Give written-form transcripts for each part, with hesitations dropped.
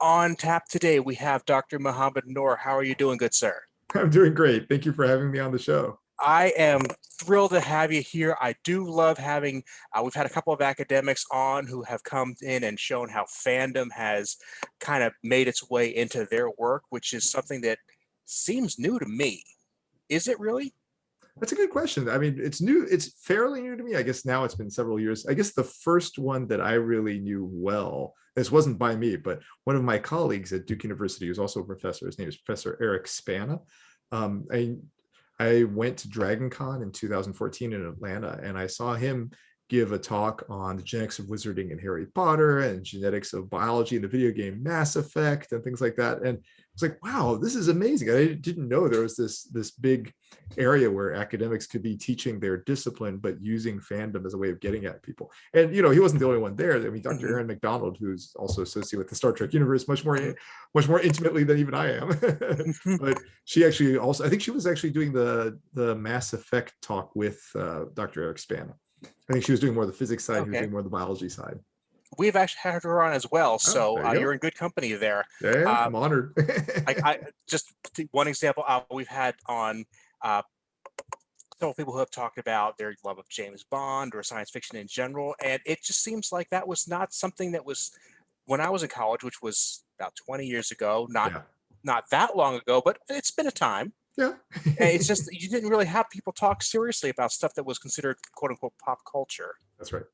On tap today, we have Dr. Mohamed Noor. How are you doing, good sir? I'm doing great. Thank you for having me on the show. I am thrilled to have you here. I do love having, we've had a couple of academics on who have come in and shown how fandom has kind of made its way into their work, which is something that seems new to me. Is it really? That's a good question. I mean, it's new. It's fairly new to me. I guess now it's been several years. I guess the first one that I really knew well, this wasn't by me, but one of my colleagues at Duke University, who's also a professor, his name is Professor Eric Spana. Um, I, I went to Dragon Con in 2014 in Atlanta, and I saw him give a talk on the genetics of wizarding in Harry Potter and genetics of biology in the video game Mass Effect and things like that. And I was like, wow, this is amazing. I didn't know there was this big area where academics could be teaching their discipline, but using fandom as a way of getting at people. And, you know, he wasn't the only one there. I mean, Dr. Erin Macdonald, who's also associated with the Star Trek universe much more intimately than even I am. But she actually also, I think she was actually doing the Mass Effect talk with Dr. Eric Spana. I think she was doing more of the physics side. He was Okay. doing more of the biology side. We've actually had her on as well, Oh, so there you you're go. in good company there. Yeah, Uh, I'm honored. I just one example we've had on uh, several people who have talked about their love of James Bond or science fiction in general, and it just seems like that was not something that was when I was in college, which was about 20 years ago, Yeah, not that long ago, but it's been a time. yeah. And it's just you didn't really have people talk seriously about stuff that was considered quote unquote pop culture. That's right.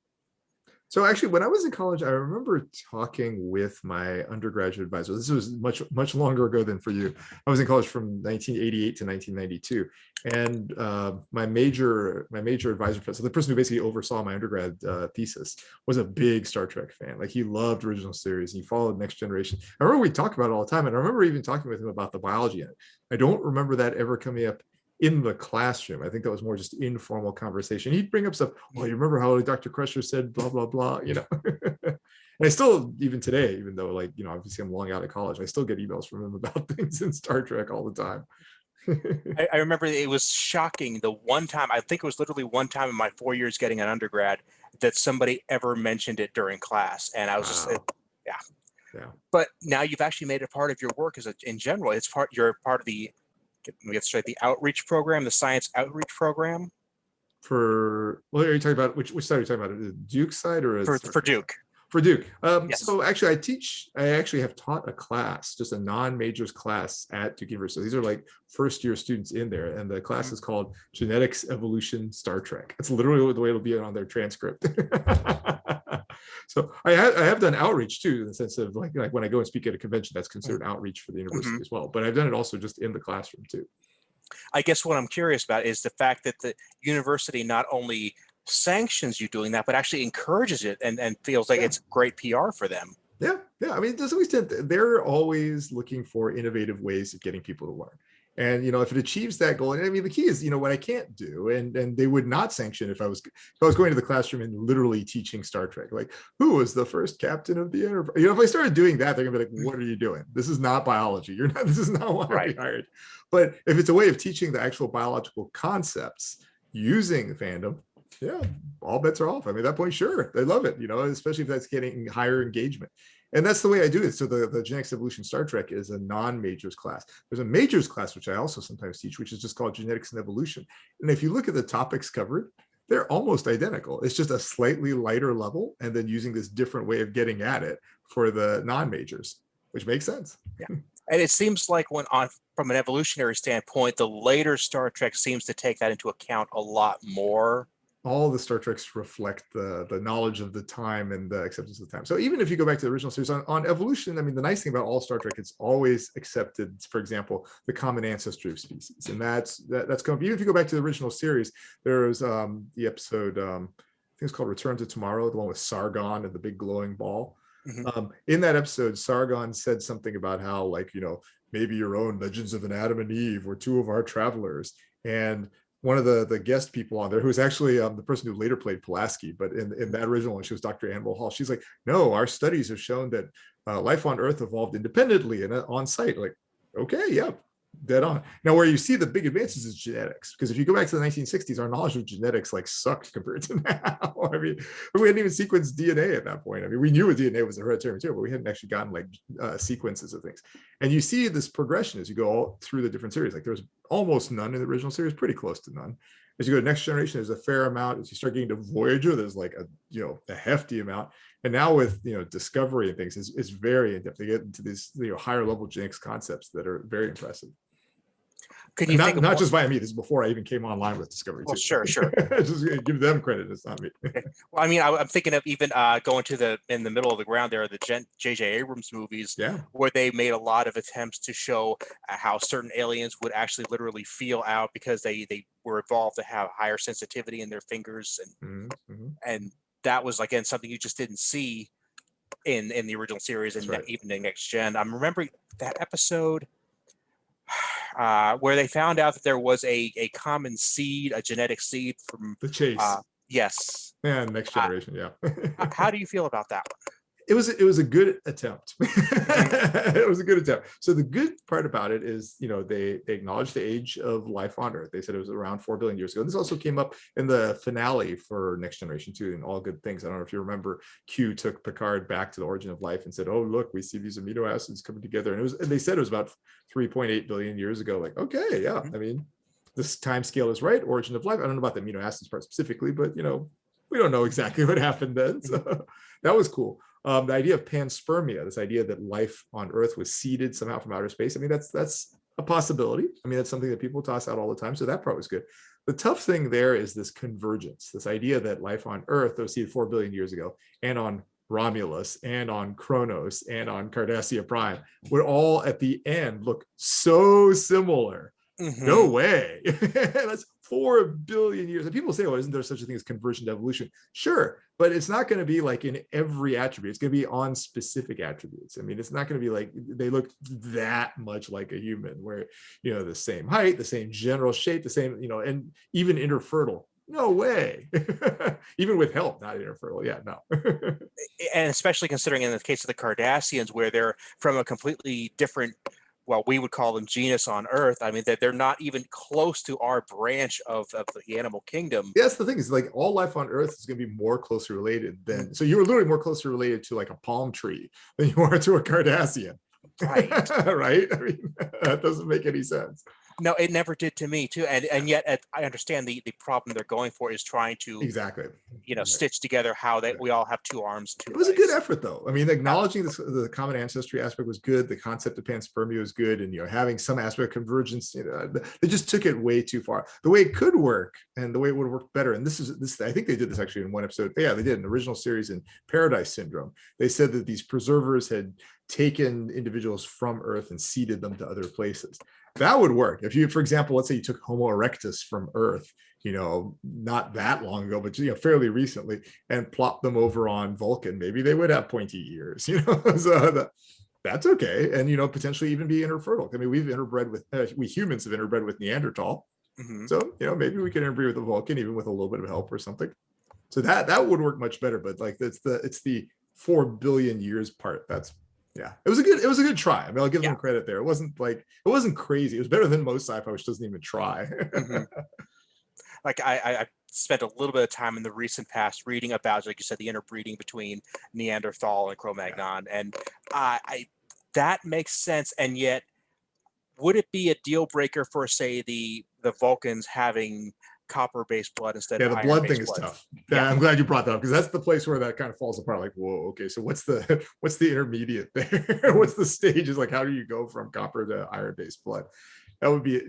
So actually, when I was in college, I remember talking with my undergraduate advisor. This was much longer ago than for you. I was in college from 1988 to 1992, and my major advisor, so the person who basically oversaw my undergrad thesis, was a big Star Trek fan. Like he loved original series. He followed Next Generation. I remember we talked about it all the time, and I remember even talking with him about the biology in it. I don't remember that ever coming up in the classroom. I think that was more just informal conversation. He'd bring up stuff. Oh, you remember how Dr. Crusher said blah blah blah, you know. And I still, even today, even though, like, you know, obviously I'm long out of college, I still get emails from him about things in Star Trek all the time. I remember it was shocking the one time, I think it was literally one time in my 4 years getting an undergrad that somebody ever mentioned it during class. And I was just, Wow. yeah. Yeah. But now you've actually made it part of your work in general. You're part of we get straight, the outreach program, the science outreach program For what are you talking about? Which side are you talking about? The Duke side or a for Duke. for Duke? Yes. So actually, I actually have taught a class, just a non-majors class at Duke University. These are like first-year students in there, and the class Mhm. is called Genetics, Evolution, Star Trek. That's literally the way it'll be on their transcript. So I have done outreach too, in the sense of like when I go and speak at a convention, that's considered outreach for the Mhm. university as well. But I've done it also just in the classroom too. I guess what I'm curious about is the fact that the university not only sanctions you doing that, but actually encourages it and feels like Yeah. it's great PR for them. Yeah, yeah. I mean, to some extent, they're always looking for innovative ways of getting people to learn. And you know, if it achieves that goal, and I mean, the key is, you know, what I can't do, and they would not sanction if I was going to the classroom and literally teaching Star Trek, like who was the first captain of the Enterprise. You know, if I started doing that, they're gonna be like, "What are you doing? This is not biology. You're not. This is not why Right. we hired." But if it's a way of teaching the actual biological concepts using fandom, yeah, all bets are off. I mean, at that point, sure, they love it, you know, especially if that's getting higher engagement. And that's the way I do it. So the Genetics Evolution Star Trek is a non-majors class. There's a majors class, which I also sometimes teach, which is just called Genetics and Evolution. And if you look at the topics covered, they're almost identical. It's just a slightly lighter level, and then using this different way of getting at it for the non-majors, which makes sense. Yeah. And it seems like when on from an evolutionary standpoint, the later Star Trek seems to take that into account a lot more. All the Star Treks reflect the knowledge of the time and the acceptance of the time. So even if you go back to the original series on evolution, I mean, the nice thing about all Star Trek, it's always accepted, for example, the common ancestry of species. And that's going, even if you go back to the original series, there's the episode, I think it's called Return to Tomorrow, the one with Sargon and the big glowing ball. Mhm. In that episode, Sargon said something about how, like, you know, maybe your own Legends of an Adam and Eve were two of our travelers. And one of the guest people on there, who was actually the person who later played Pulaski, but in that original one, she was Dr. Ann Hall. She's like, no, our studies have shown that life on Earth evolved independently and on site. Like, okay, yeah, Dead on. Now, where you see the big advances is genetics, because if you go back to the 1960s, our knowledge of genetics like sucked compared to now. I mean, we hadn't even sequenced DNA at that point. I mean, we knew what DNA was a hereditary material, but we hadn't actually gotten like sequences of things. And you see this progression as you go all through the different series. Like there's almost none in the original series, pretty close to none. As you go to Next Generation, there's a fair amount. As you start getting to Voyager, there's like a hefty amount. And now with Discovery and things, it's very in depth. They get into these higher level genetics concepts that are very impressive. Can you think of not just via me? This is before I even came online with Discovery. Well, too. sure. Just give them credit. It's not me. Well, I mean, I'm thinking of even going to in the middle of the ground. There are the J.J. Abrams movies, where they made a lot of attempts to show how certain aliens would actually literally feel out because they were evolved to have higher sensitivity in their fingers, and that was again something you just didn't see in the original series and even in Next Gen. I'm remembering that episode. Where they found out that there was a common seed, a genetic seed from the Chase. Yes. And Next Generation, How do you feel about that one? It was a good attempt. It was a good attempt. So the good part about it is, they acknowledged the age of life on Earth. They said it was around 4 billion years ago. And this also came up in the finale for Next Generation 2 and All Good Things. I don't know if you remember, Q took Picard back to the origin of life and said, "Oh, look, we see these amino acids coming together." And they said it was about 3.8 billion years ago. Like, okay, yeah. I mean, this time scale is right. Origin of life. I don't know about the amino acids part specifically, but we don't know exactly what happened then. So that was cool. The idea of panspermia, this idea that life on Earth was seeded somehow from outer space. I mean, that's a possibility. I mean, that's something that people toss out all the time. So that part was good. The tough thing there is this convergence, this idea that life on Earth that was seeded 4 billion years ago, and on Romulus, and on Kronos, and on Cardassia Prime would all at the end look so similar. No way. That's 4 billion years. And people say, "Well, isn't there such a thing as convergent evolution?" Sure, but it's not going to be like in every attribute. It's going to be on specific attributes. I mean, it's not going to be like they look that much like a human, where the same height, the same general shape, the same and even interfertile. No way. Even with help, not interfertile. Yeah, no. And especially considering in the case of the Cardassians, where they're from a completely different, well, we would call them genus on Earth. I mean, that they're not even close to our branch of the animal kingdom. Yeah, that's the thing, is like all life on Earth is going to be more closely related than, so you were literally more closely related to like a palm tree than you are to a Cardassian. Right. Right? I mean, that doesn't make any sense. No, it never did to me too. And yet I understand the problem they're going for is trying to stitch together how we all have 2 arms, 2 It was legs. a good effort, though. I mean, acknowledging the common ancestry aspect was good. The concept of panspermia was good, and having some aspect of convergence. They just took it way too far. The way it could work, and the way it would work better. And this I think they did this actually in one episode. Yeah, they did in the original series in Paradise Syndrome. They said that these preservers had taken individuals from Earth and seeded them to other places. That would work if you, for example, let's say you took Homo erectus from Earth, not that long ago, but fairly recently, and plopped them over on Vulcan. Maybe they would have pointy ears, so that's okay. And potentially even be interfertile. I mean, we've interbred with we humans have interbred with Neanderthal. So maybe we can interbreed with a Vulcan, even with a little bit of help or something. So that would work much better. But like it's the 4 billion years part. It was a good try. I mean, I'll give them credit there. It wasn't crazy. It was better than most sci-fi, which doesn't even try. Like I spent a little bit of time in the recent past reading about, like you said, the interbreeding between Neanderthal and Cro-Magnon, and that makes sense. And yet, would it be a deal breaker for, say, the Vulcans having copper-based blood instead of iron-based blood? Yeah, the blood thing is tough. Yeah, I'm glad you brought that up, because that's the place where that kind of falls apart. Like, whoa, okay, so what's the intermediate there? What's the stages? Like, how do you go from copper to iron-based blood? That would be,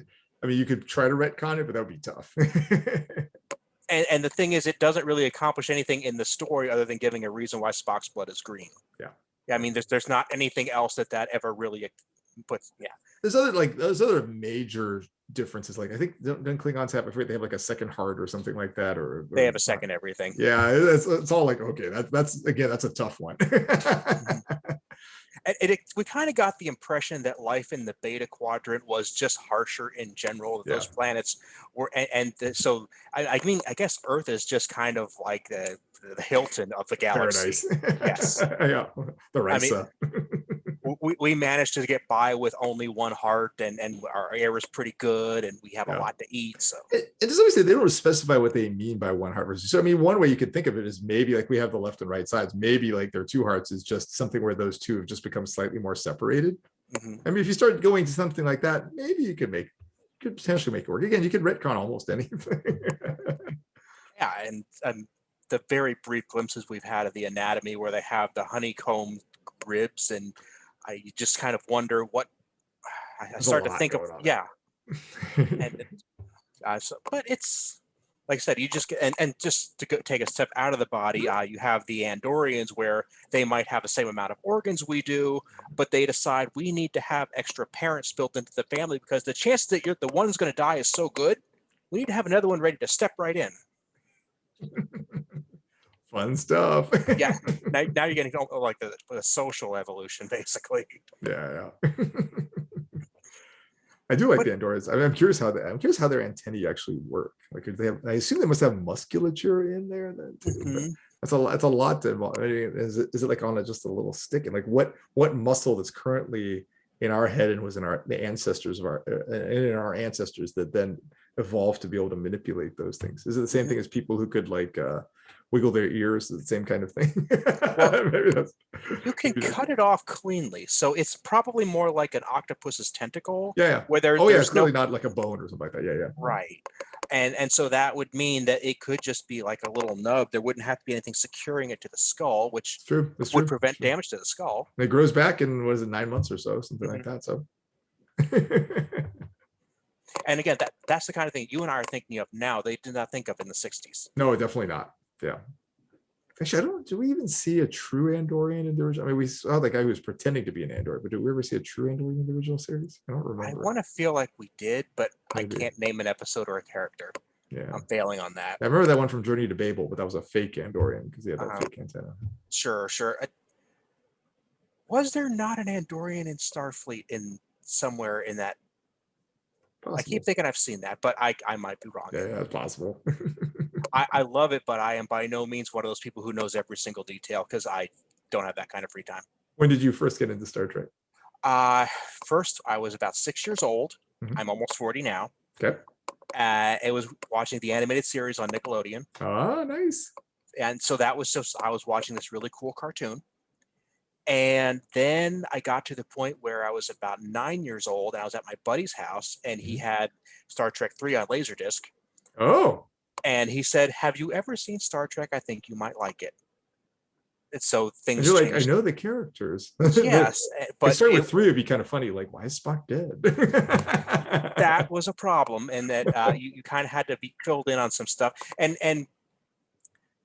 I mean, you could try to retcon it, but that would be tough. And the thing is, it doesn't really accomplish anything in the story other than giving a reason why Spock's blood is green. Yeah. I mean, there's not anything else that ever really puts. Yeah. There's other major differences. Like I think don't Klingons have, I forget, they have like a second heart or something like that, or they have a second everything. Yeah, it's all like, okay, that's a tough one. We kind of got the impression that life in the Beta Quadrant was just harsher in general. Those planets were, so I mean, I guess Earth is just kind of like the Hilton of the galaxy. Paradise. Yes. Yeah, the Risa. we managed to get by with only one heart, and our air is pretty good, and we have a Yeah. lot to eat. So And just always say they don't specify what they mean by one heart versus. So I mean, one way you could think of it is maybe like we have the left and right sides. Maybe like their two hearts is just something where those two have just become slightly more separated. I mean, if you start going to something like that, maybe you could potentially make it work. Again, you could retcon almost anything. yeah, and the very brief glimpses we've had of the anatomy where they have the honeycomb ribs, and you just kind of wonder what I started to think of. Yeah, and but it's like I said, you just get and just to take a step out of the body, you have the Andorians where they might have the same amount of organs we do, but they decide we need to have extra parents built into the family because the chance that the one who's going to die is so good, we need to have another one ready to step right in. Fun stuff. Yeah, now you're getting like the social evolution, basically. Yeah. I do like the Andorians. I mean, I'm curious how their antennae actually work. Like, if they have, I assume they must have musculature in there then too. That's a lot to involve. I mean, is it like on just a little stick? And like what muscle that's currently in our head and was in the ancestors of our ancestors that then evolved to be able to manipulate those things? Is it the same thing as people who could like wiggle their ears? The same kind of thing. Well, maybe that's, you can cut it off cleanly, so it's probably more like an octopus's tentacle. Yeah. Where there's it's clearly not like a bone or something like that. Yeah. Right. And so that would mean that it could just be like a little nub. There wouldn't have to be anything securing it to the skull, which would prevent damage to the skull. It grows back in, what is it, 9 months or so, something like that. So and again, that's the kind of thing you and I are thinking of now. They did not think of in the 60s. No, definitely not. Yeah. Actually, do we even see a true Andorian in the original? I mean, we saw the guy who was pretending to be an Andor, but did we ever see a true Andorian in the original series? I don't remember. I want to feel like we did, but maybe. I can't name an episode or a character. Yeah, I'm failing on that. I remember that one from Journey to Babel, but that was a fake Andorian because he had that fake antenna. Sure. Was there not an Andorian in Starfleet in somewhere in that? Possible. I keep thinking I've seen that, but I might be wrong. Yeah, it's possible. I love it, but I am by no means one of those people who knows every single detail because I don't have that kind of free time. When did you first get into Star Trek? First, I was about 6 years old. I'm almost 40 now. Okay. It was watching the animated series on Nickelodeon. Oh, nice. And so that was I was watching this really cool cartoon. And then I got to the point where I was about 9 years old, and I was at my buddy's house, and he had Star Trek 3 on Laserdisc. Oh. And he said, "Have you ever seen Star Trek? I think you might like it." And so things you're changed. Like, I know the characters. Yes. But starting with 3 would be kind of funny. Like, why is Spock dead? That was a problem, and that you kind of had to be filled in on some stuff. And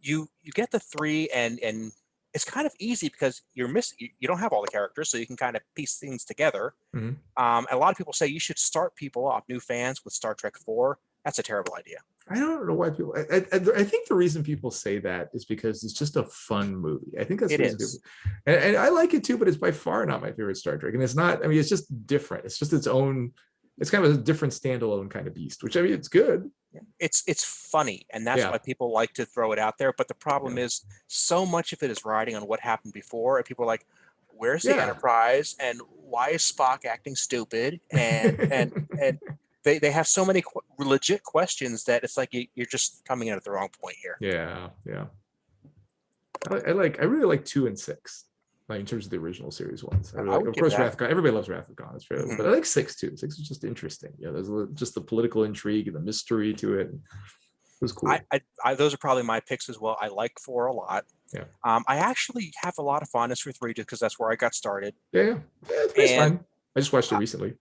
you get the 3, and it's kind of easy because you don't have all the characters, so you can kind of piece things together. A lot of people say you should start people off, new fans, with Star Trek 4. That's a terrible idea. I don't know why people. I think the reason people say that is because it's just a fun movie. I think that's it is, and I like it too. But it's by far not my favorite Star Trek, and it's not. I mean, it's just different. It's just its own. It's kind of a different standalone kind of beast. Which, I mean, it's good. It's funny, and that's why people like to throw it out there. But the problem is, so much of it is riding on what happened before, and people are like, "Where's the Enterprise? And why is Spock acting stupid?" And They have so many legit questions that it's like you're just coming in at the wrong point here. Yeah. I really like 2 and 6, like in terms of the original series ones. Of course, Wrath of Khan. Everybody loves Wrath of Khan. It's fair, but I like 6 too. 6 is just interesting. Yeah, there's just the political intrigue and the mystery to it. It was cool. Those are probably my picks as well. I like 4 a lot. Yeah. I actually have a lot of fondness for 3 just because that's where I got started. Yeah, it's fine. I just watched it recently.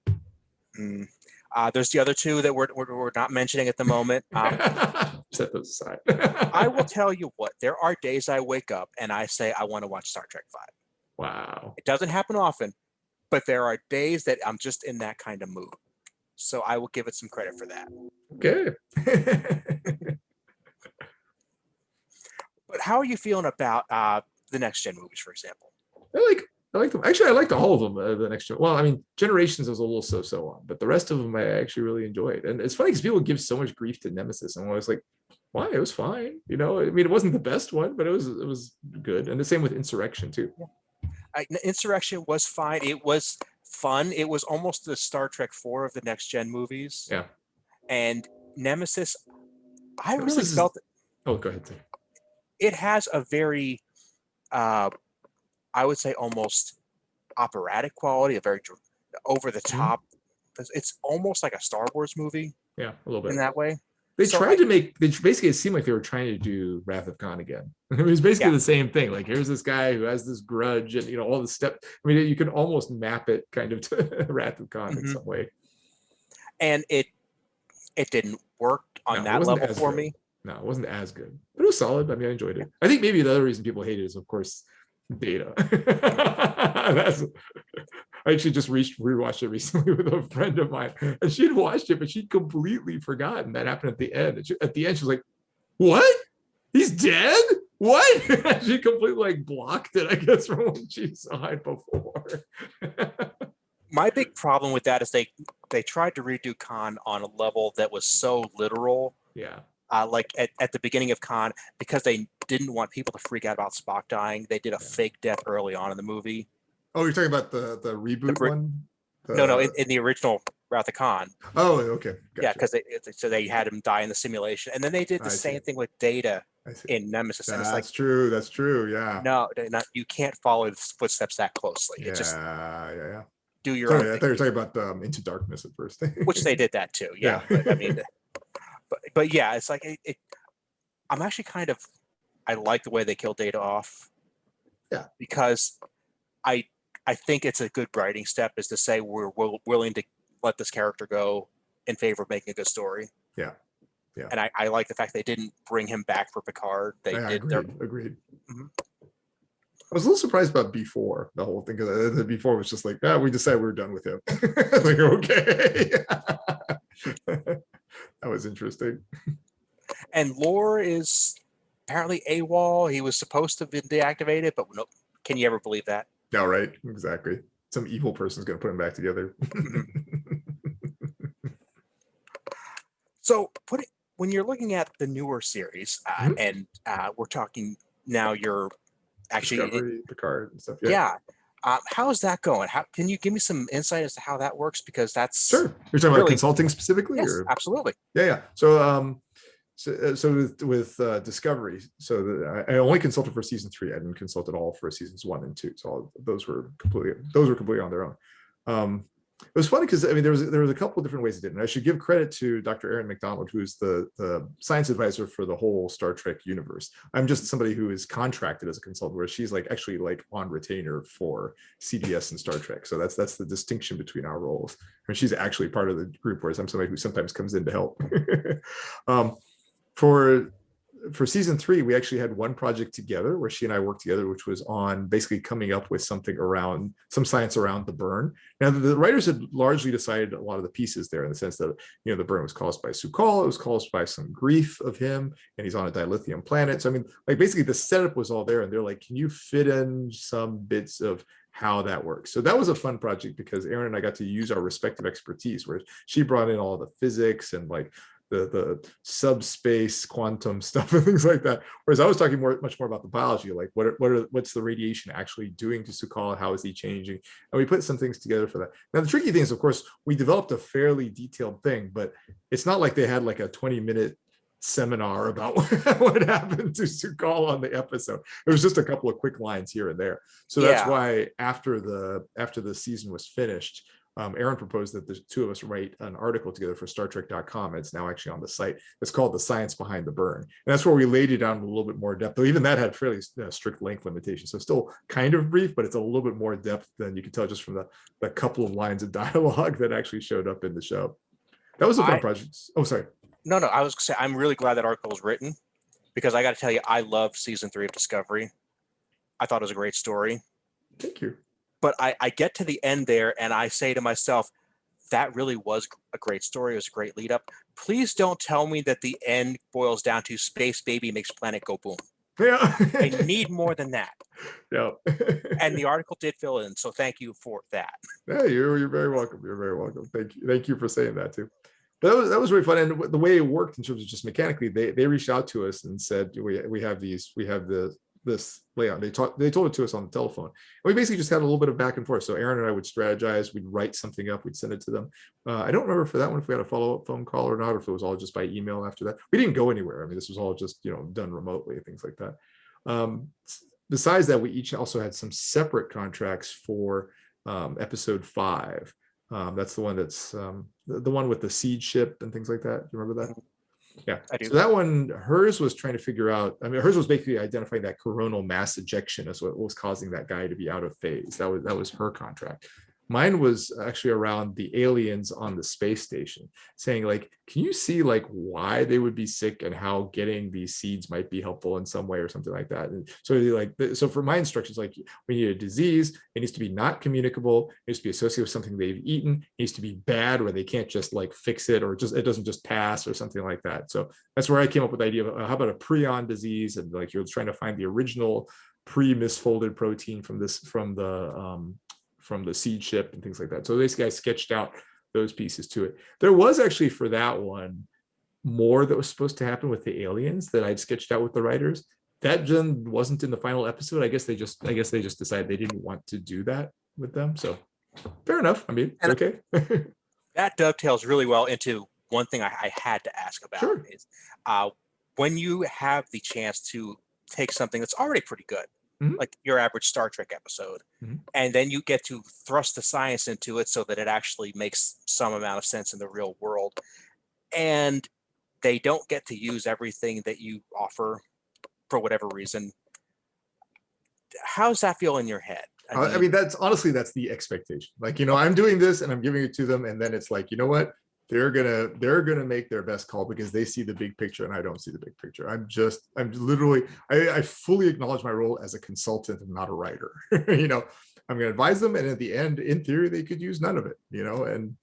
There's the other 2 that we're not mentioning at the moment. Set those aside. I will tell you what, there are days I wake up and I say, I want to watch Star Trek 5. Wow. It doesn't happen often, but there are days that I'm just in that kind of mood. So I will give it some credit for that. Okay. But how are you feeling about the next gen movies, for example? I like them. Actually, I liked all of them. The next one. Well, I mean, Generations was a little so on, but the rest of them I actually really enjoyed. And it's funny because people give so much grief to Nemesis, and I was like, "Why? It was fine." You know, I mean, it wasn't the best one, but it was good. And the same with Insurrection too. Insurrection was fine. It was fun. It was almost the Star Trek 4 of the next gen movies. Yeah. And Nemesis, I really Nemesis is, felt oh, go ahead. Tim. it has a very, I would say, almost operatic quality, a very over the Mhm. top. It's almost like a Star Wars movie Yeah, a little bit. in that way. They So tried to make, they basically, it seemed like they were trying to do Wrath of Khan again. It was basically Yeah. the same thing. Like, here's this guy who has this grudge and, all the steps. I mean, you can almost map it kind of to Wrath of Khan in some way. And it didn't work on No, it that wasn't level as for good. me. No, it wasn't as good, but it was solid. I mean, I enjoyed it. I think maybe the other reason people hate it is, of course, Data. That's, I actually just rewatched it recently with a friend of mine, and she'd watched it, but she'd completely forgotten that happened at the end. At the end, she was like, "What? He's dead? What?" She completely like blocked it, I guess, from when she saw it before. My big problem with that is they tried to redo Khan on a level that was so literal. Yeah. Like at the beginning of Khan, because they didn't want people to freak out about Spock dying, they did a fake death early on in the movie. Oh, you're talking about the reboot one? No, in the original Wrath of Khan. Oh, okay. Gotcha. Yeah, because they had him die in the simulation, and then they did the same thing with Data in Nemesis. And it's like, true. That's true. Yeah. No, you can't follow the footsteps that closely. Yeah. It just Yeah. do your own I thing. thought you were talking about Into Darkness at first. Which they did that too. Yeah. But I mean, but yeah, it's like I'm actually I like the way they kill Data off. Yeah. Because I think it's a good writing step is to say we're willing to let this character go in favor of making a good story. Yeah. Yeah. And I like the fact they didn't bring him back for Picard. They did. Agreed. Mm-hmm. I was a little surprised about B4, the whole thing, because the B4 was just like, we decided we were done with him. Like, okay. That was interesting. And Lore is apparently AWOL. He was supposed to be deactivated, but nope. Can you ever believe that? No, right. Exactly. Some evil person's going to put him back together. So when you're looking at the newer series, and we're talking now, you're actually Discovery, Picard and stuff. Yeah. How's that going? How can you give me some insight as to how that works? Because that's sure. You're talking about consulting specifically? Yes, or? Absolutely. Yeah. So with Discovery, so I only consulted for season 3. I didn't consult at all for seasons 1 and 2. So those were completely on their own. It was funny because I mean there was a couple of different ways it did, and I should give credit to Dr. Erin Macdonald, who's the science advisor for the whole Star Trek universe. I'm just somebody who is contracted as a consultant, where she's actually on retainer for CBS and Star Trek. So that's the distinction between our roles. And she's actually part of the group, whereas I'm somebody who sometimes comes in to help. For season 3, we actually had one project together where she and I worked together, which was on basically coming up with some science around the burn. Now, the writers had largely decided a lot of the pieces there, in the sense that, the burn was caused by Su'Kal, it was caused by some grief of him, and he's on a dilithium planet. So, I mean, basically the setup was all there, and they're like, can you fit in some bits of how that works? So that was a fun project because Erin and I got to use our respective expertise, where she brought in all the physics and the subspace quantum stuff and things like that, whereas I was talking much more about the biology, like what's the radiation actually doing to Su'Kal, how is he changing, and we put some things together for that. Now the tricky thing is, of course, we developed a fairly detailed thing, but it's not like they had a 20-minute seminar about what happened to Su'Kal on the episode. It was just a couple of quick lines here and there. So that's why after the season was finished, Erin proposed that the two of us write an article together for StarTrek.com. It's now actually on the site. It's called The Science Behind the Burn. And that's where we laid it down in a little bit more depth, though even that had fairly strict length limitations. So still kind of brief, but it's a little bit more depth than you can tell just from the couple of lines of dialogue that actually showed up in the show. That was a fun project. Oh, sorry. No, I was going to say, I'm really glad that article was written, because I got to tell you, I loved season 3 of Discovery. I thought it was a great story. Thank you. But I get to the end there and I say to myself, that really was a great story. It was a great lead up. Please don't tell me that the end boils down to space baby makes planet go boom. Yeah. I need more than that. Yeah. And the article did fill in. So thank you for that. Yeah, you're very welcome. You're very welcome. Thank you for saying that too. But that was really fun. And the way it worked in terms of just mechanically, they reached out to us and said, we have the this layout. They told it to us on the telephone. And we basically just had a little bit of back and forth. So Erin and I would strategize, we'd write something up, we'd send it to them. I don't remember for that one if we had a follow-up phone call or not, or if it was all just by email after that. We didn't go anywhere. I mean, this was all just, you know, done remotely, things like that. Besides that, we each also had some separate contracts for episode 5. That's the one that's the one with the seed ship and things like that. Do you remember that? Yeah. I do. So that one, hers was trying to figure out, I mean, hers was basically identifying that coronal mass ejection as what was causing that guy to be out of phase. That was her contract. Mine was actually around the aliens on the space station, saying like, can you see like why they would be sick and how getting these seeds might be helpful in some way or something like that. And so like, so for my instructions, like we need a disease, it needs to be not communicable, it needs to be associated with something they've eaten, it needs to be bad where they can't just like fix it or just, it doesn't just pass or something like that. So that's where I came up with the idea of how about a prion disease, and like you're trying to find the original pre-misfolded protein from the seed ship and things like that. So this guy sketched out those pieces to it. There was actually for that one more that was supposed to happen with the aliens that I'd sketched out with the writers. That then wasn't in the final episode. I guess they just decided they didn't want to do that with them. So fair enough. I mean, it's okay. That dovetails really well into one thing I had to ask about. Sure. Is when you have the chance to take something that's already pretty good, like your average Star Trek episode, and then you get to thrust the science into it so that it actually makes some amount of sense in the real world, and they don't get to use everything that you offer for whatever reason. How's that feel in your head? I mean, that's honestly, that's the expectation. Like, you know, I'm doing this and I'm giving it to them, and then it's like, you know what? They're gonna make their best call because they see the big picture and I don't see the big picture. I'm literally, I fully acknowledge my role as a consultant and not a writer. You know, I'm gonna advise them, and at the end, in theory, they could use none of it, you know, and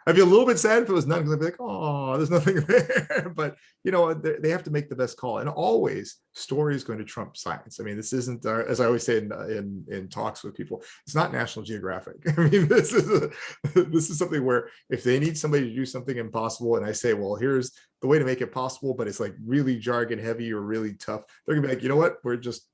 I'd be a little bit sad if it was none, because I'd be like, oh, there's nothing there. But you know, they have to make the best call, and always story is going to trump science. I mean, this isn't, as I always say in talks with people, it's not National Geographic. I mean, this is something where if they need somebody to do something impossible, and I say, well, here's the way to make it possible, but it's like really jargon heavy or really tough, they're gonna be like, you know what, we're just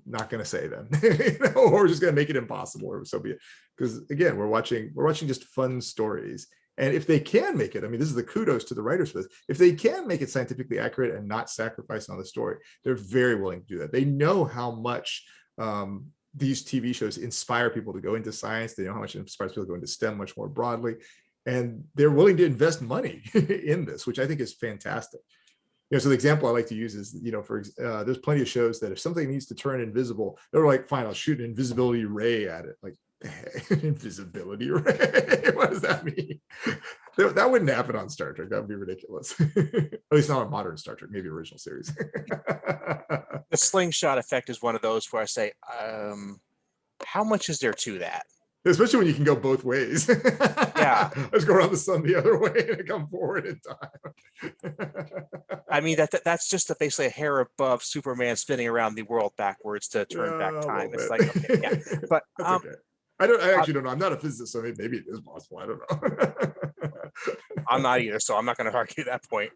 not going to say then. You know, or we're just going to make it impossible, or so be it. Because again, we're watching just fun stories. And if they can make it, I mean, this is the kudos to the writers for this. If they can make it scientifically accurate and not sacrifice on the story, they're very willing to do that. They know how much these TV shows inspire people to go into science. They know how much it inspires people to go into STEM much more broadly. And they're willing to invest money in this, which I think is fantastic. You know, so the example I like to use is, you know, there's plenty of shows that if something needs to turn invisible, they're like, fine, I'll shoot an invisibility ray at it. Like, invisibility ray? What does that mean? That wouldn't happen on Star Trek. That would be ridiculous. At least not on modern Star Trek, maybe original series. The slingshot effect is one of those where I say, how much is there to that? Especially when you can go both ways. Yeah. Let's go around the sun the other way and come forward in time. I mean, that's just basically a hair above Superman spinning around the world backwards to turn back time. It's like, okay, yeah. But okay. I actually don't know. I'm not a physicist, so maybe it is possible. I don't know. I'm not either, so I'm not going to argue that point.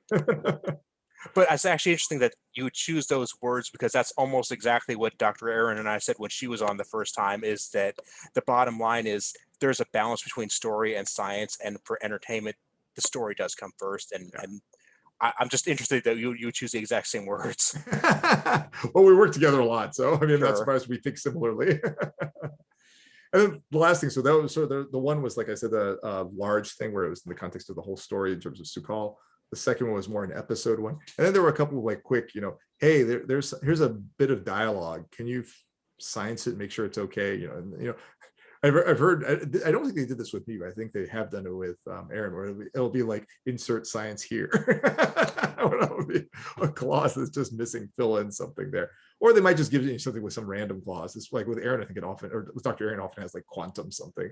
But it's actually interesting that you would choose those words, because that's almost exactly what Dr. Erin and I said when she was on the first time, is that the bottom line is there's a balance between story and science, and for entertainment, the story does come first. And, yeah. And I'm just interested that you choose the exact same words. Well, we work together a lot, so I mean, Sure. Not surprised we think similarly. And then the last thing, so that was sort of the one was, like I said, the large thing where it was in the context of the whole story in terms of Su'Kal. The second one was more an episode one. And then there were a couple of like quick, you know, hey, here's a bit of dialogue. Can you science it, make sure it's okay? You know, and, you know, I've heard, I don't think they did this with me, but I think they have done it with Erin, where it'll be like, insert science here. It'll be a clause that's just missing, fill in something there. Or they might just give you something with some random clause. It's like with Erin, I think it often, or with Dr. Erin often has like quantum something.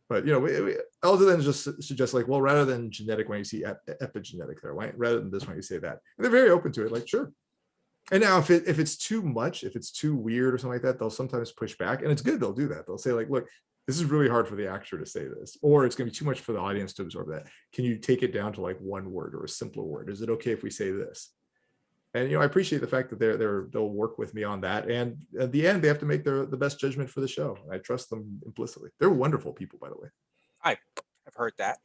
But, you know, we other than just suggest like, well, rather than genetic, when you see epigenetic there, right? Rather than this one, you say that. And they're very open to it, like, sure. And now if it's too much, if it's too weird or something like that, they'll sometimes push back. And it's good, they'll do that. They'll say like, look, this is really hard for the actor to say this, or it's going to be too much for the audience to absorb that. Can you take it down to like one word or a simpler word? Is it okay if we say this? And I appreciate the fact that they'll work with me on that. And at the end, they have to make the best judgment for the show. I trust them implicitly. They're wonderful people, by the way. I have heard that.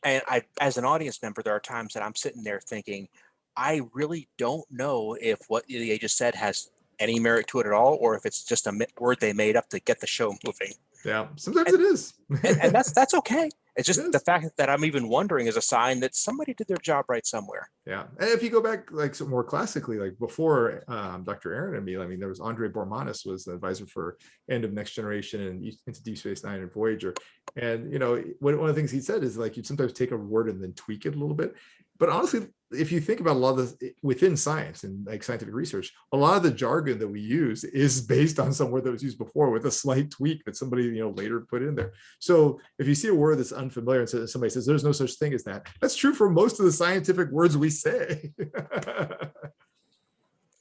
And I, as an audience member, there are times that I'm sitting there thinking, I really don't know if what they just said has any merit to it at all, or if it's just a word they made up to get the show moving. Yeah, sometimes it is. And that's okay. It's just the is. fact that I'm even wondering is a sign that somebody did their job right somewhere. Yeah, and if you go back like some more classically, like before Dr. Erin and me, I mean, there was Andre Bormanis was the advisor for End of Next Generation and into Deep Space Nine and Voyager. And one of the things he said is like you'd sometimes take a word and then tweak it a little bit. But honestly, if you think about a lot of this within science and like scientific research, a lot of the jargon that we use is based on some word that was used before with a slight tweak that somebody later put in there. So if you see a word that's unfamiliar and somebody says there's no such thing as that, that's true for most of the scientific words we say.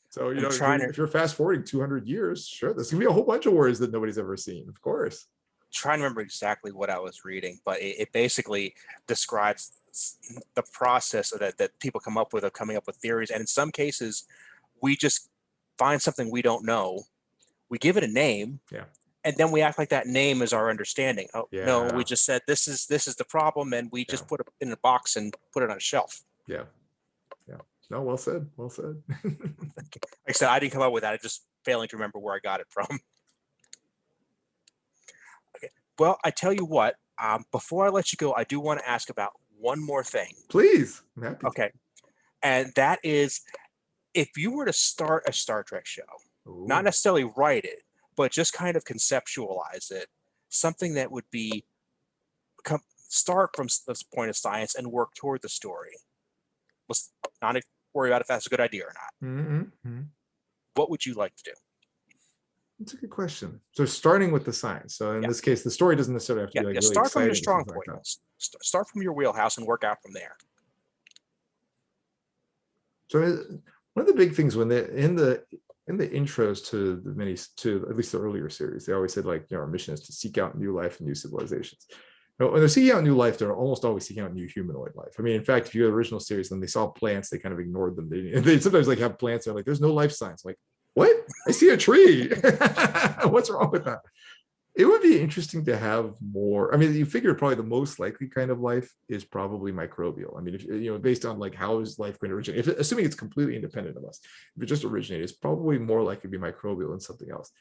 So if you're fast forwarding 200 years, sure, there's gonna be a whole bunch of words that nobody's ever seen, of course. Trying to remember exactly what I was reading, but it basically describes the process that people come up with of coming up with theories. And in some cases, we just find something we don't know, we give it a name, and then we act like that name is our understanding. Oh no, we just said this is the problem, and we just put it in a box and put it on a shelf. Yeah. No, well said. Well said. Like I said, I didn't come up with that. I just failing to remember where I got it from. Okay. Well, I tell you what, before I let you go, I do want to ask about one more thing. Please. I'm happy. Okay. And that is, if you were to start a Star Trek show, not necessarily write it, but just kind of conceptualize it, something that would be start from this point of science and work toward the story. Let's not worry about if that's a good idea or not. Mm-hmm. What would you like to do? That's a good question. So starting with the science. So in this case, the story doesn't necessarily have to be like really start from your exciting strong point. Start from your wheelhouse and work out from there. So one of the big things when in the intros to at least the earlier series, they always said like, our mission is to seek out new life and new civilizations. When they're seeking out new life, they're almost always seeking out new humanoid life. I mean, in fact, if you go to the original series, when they saw plants, they kind of ignored them. They sometimes like have plants. They're like, there's no life signs. Like, what? I see a tree. What's wrong with that? It would be interesting to have more. I mean, you figure probably the most likely kind of life is probably microbial. I mean, if based on like how is life going to originate, assuming it's completely independent of us, if it just originated, it's probably more likely to be microbial than something else.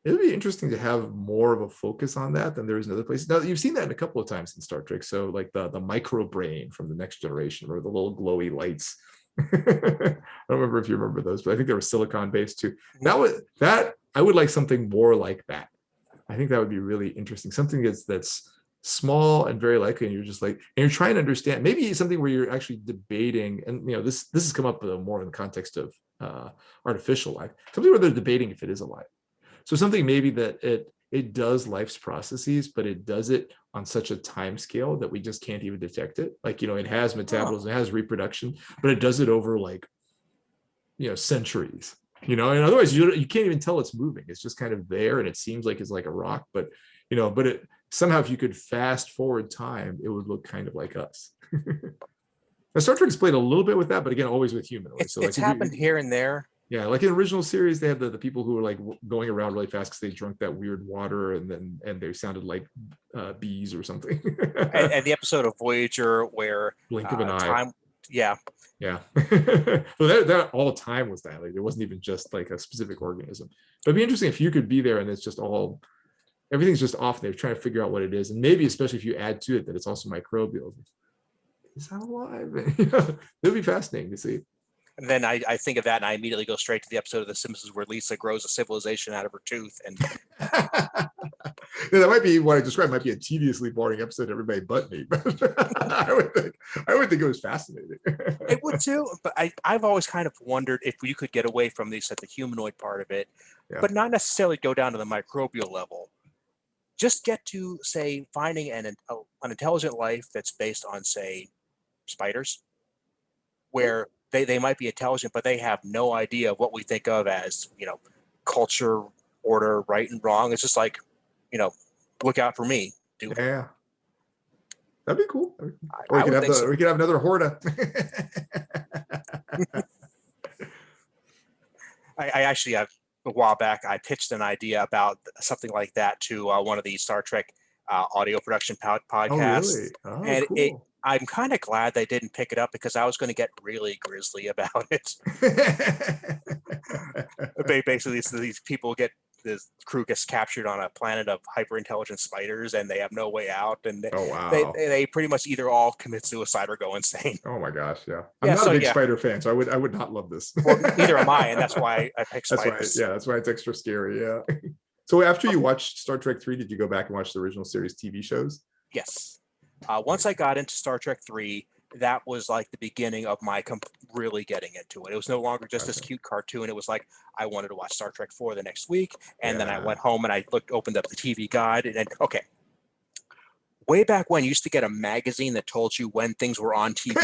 It would be interesting to have more of a focus on that than there is in other places. Now, you've seen that in a couple of times in Star Trek. So like the micro brain from the Next Generation, or the little glowy lights. I don't remember if you remember those, but I think they were silicon based too. That I would like something more like that. I think that would be really interesting. Something that's small and very likely, and you're just like, and you're trying to understand, maybe something where you're actually debating, and this has come up more in the context of artificial life, something where they're debating if it is alive. So something maybe that it does life's processes, but it does it on such a time scale that we just can't even detect it. Like, it has metabolism, it has reproduction, but it does it over like, centuries, and otherwise you can't even tell it's moving. It's just kind of there, and it seems like it's like a rock, but it somehow, if you could fast forward time, it would look kind of like us. Now, Star Trek's played a little bit with that, but again, always with humanoids. It's happened here and there. Yeah, like in the original series, they had the people who were like going around really fast because they drank that weird water, and they sounded like bees or something. and the episode of Voyager where blink of an eye. Yeah. So that all time was dilated. It wasn't even just like a specific organism. But it'd be interesting if you could be there and it's just everything's just off. They're trying to figure out what it is, and maybe especially if you add to it that it's also microbial. Is that alive? It'd be fascinating to see. And then I think of that, and I immediately go straight to the episode of The Simpsons where Lisa grows a civilization out of her tooth. And that might be what I described. Might be a tediously boring episode to everybody but me. But I would think it was fascinating. It would too. But I've always kind of wondered if you could get away from the humanoid part of it, but not necessarily go down to the microbial level. Just get to, say, finding an intelligent life that's based on, say, spiders, where they might be intelligent, but they have no idea of what we think of as, culture, order, right and wrong. It's just like, look out for me. Yeah. That'd be cool. Or we could have another Horta. I actually a while back I pitched an idea about something like that to one of the Star Trek audio production Oh, podcasts, really? Oh, and cool. I'm kind of glad they didn't pick it up because I was going to get really grisly about it. Basically, so these people get this crew gets captured on a planet of hyper intelligent spiders, and they have no way out, and Oh, wow. they pretty much either all commit suicide or go insane. Oh my gosh, yeah. I'm Yeah, not a so big yeah, spider fan, so I would not love this. well, neither am I, and that's why I picked That's why, spiders. yeah, that's why it's extra scary. Yeah. So after you watched Star Trek 3, did you go back and watch the original series TV shows? Yes. Once I got into Star Trek 3, that was like the beginning of my really getting into it. It was no longer just this Gotcha. cute cartoon. It was like I wanted to watch Star Trek 4 the next week, and then I Yeah. went home and I opened up the TV guide, and okay, way back when you used to get a magazine that told you when things were on TV.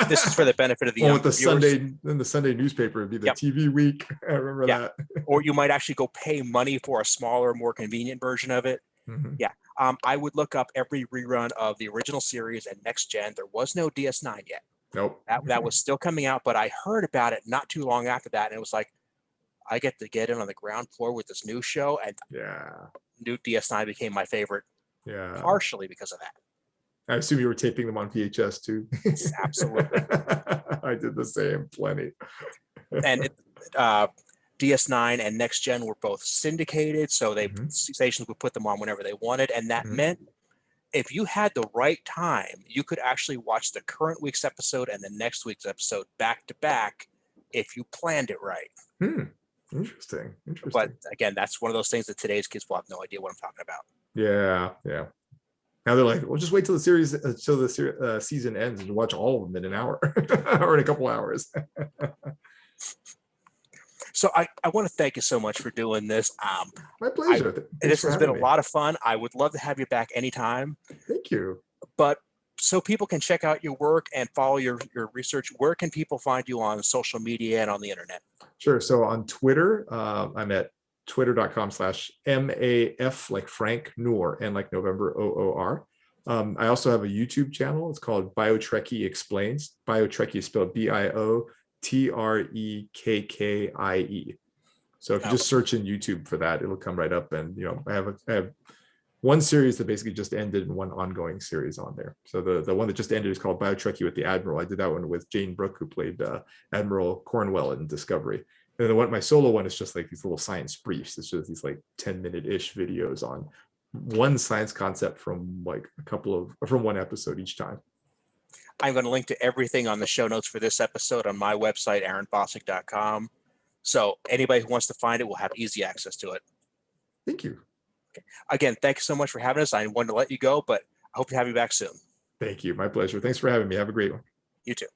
This is for the benefit of the Well, with younger the viewers. Sunday newspaper would be the Yep. TV week. I remember Yeah. that. Or you might actually go pay money for a smaller, more convenient version of it. Mhm. Yeah. I would look up every rerun of the original series and Next Gen. There was no DS9 yet. Nope. That was still coming out, but I heard about it not too long after that, and it was like I get to get in on the ground floor with this new show, and Yeah. new DS9 became my favorite, Yeah. partially because of that. I assume you were taping them on VHS too. Yes, absolutely. I did the same, plenty. And DS9 and Next Gen were both syndicated, so Mhm. stations would put them on whenever they wanted, and that Mhm. meant if you had the right time, you could actually watch the current week's episode and the next week's episode back to back if you planned it right. Hmm. Interesting. But Interesting. again, that's one of those things that today's kids will have no idea what I'm talking about. Yeah. Yeah. Now they're like, well, just wait till the series, till the season ends, and watch all of them in an hour or in a couple hours. So I want to thank you so much for doing this. My pleasure. Thanks This for has been a having me. lot of fun. I would love to have you back anytime. Thank you. But so people can check out your work and follow your research, where can people find you on social media and on the internet? Sure. So on Twitter, I'm at twitter.com/MAF like Frank Noor and like November OOR. I also have a YouTube channel. It's called BioTrekkie Explains. BioTrekkie is spelled BIOTREKKIE. So if you Oh, just search in YouTube for that, it'll come right up. And I have one series that basically just ended and one ongoing series on there. So the one that just ended is called BioTrekkie with the Admiral. I did that one with Jane Brooke, who played Admiral Cornwell in Discovery. And then my solo one is just like these little science briefs. It's just these like 10-minute-ish videos on one science concept from from one episode each time. I'm going to link to everything on the show notes for this episode on my website, aaronbossick.com. So anybody who wants to find it will have easy access to it. Thank you. Again, thank you so much for having us. I wanted to let you go, but I hope to have you back soon. Thank you. My pleasure. Thanks for having me. Have a great one. You too.